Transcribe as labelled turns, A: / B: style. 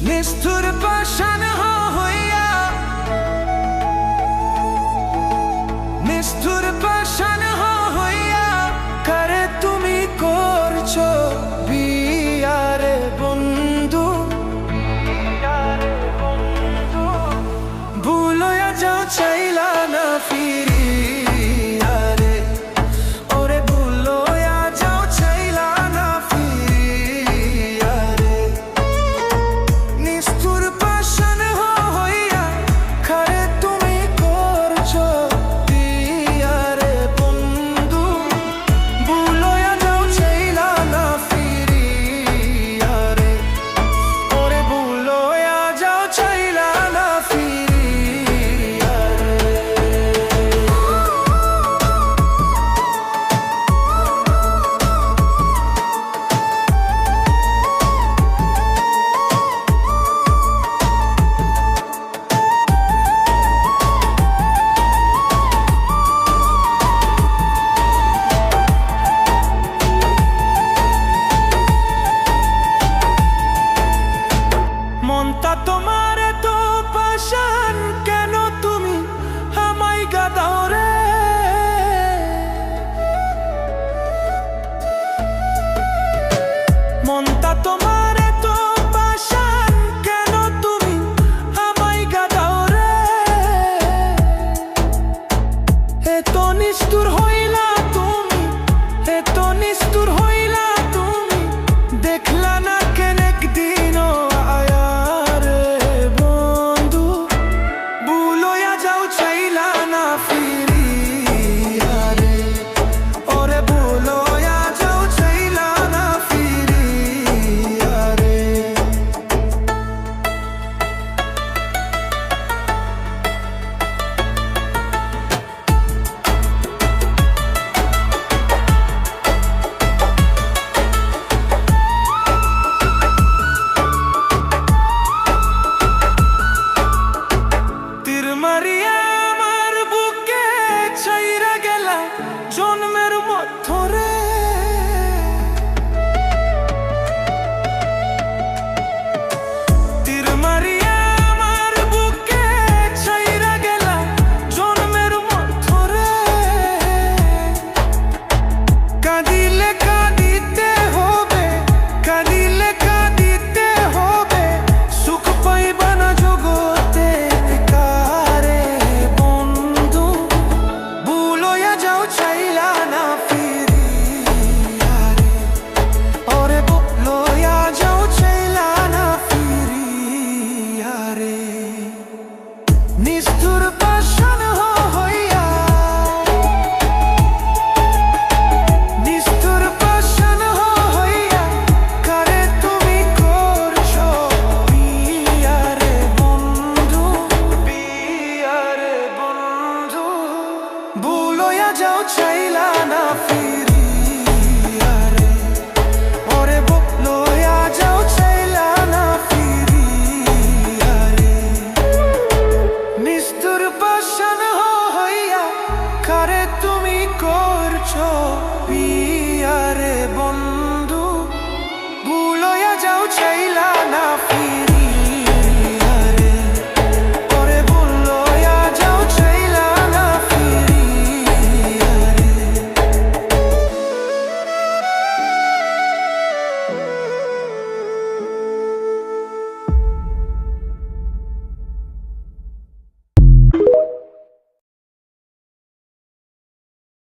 A: নিষ্ঠুর পাষাণ হইয়া, নিষ্ঠুর পাষাণ হইয়া কারে তুমি করছো বিয়ারে বন্ধু। ভুলয়া যাও চাইলা না ফিরিয়া রে, ওরে ভুলয়া যাও চাইলা না ফিরিয়া রে। নিষ্ঠুর পাষাণ হইয়া কারে তুমি করছো বিয়ারে বন্ধু। ভুলয়া যাও চাইলা না ফিরিয়া রে, ওরে ভুলয়া যাও চাইলা না ফিরিয়া রে। মনটা তোমার তো পাষাণ, কেন তুমি আমায় গাদাও রে? মনটা তোমার তো পাষাণ, কেন তুমি আমায় গাদাও রে? এত নিষ্ঠুর হইলা তুমি, এত নিষ্ঠুর হইলা তুমি, দেখলা না কেন একদিনও আয়া রে বন্ধু। ভুলয়া যাও চাইলা না ফিরিয়া রে, ওরে ভুলয়া যাও চাইলা না ফিরিয়া রে। তীর মারিয়া আমার বুকে ছাইরা গেলা জন্মের মধ্যরে।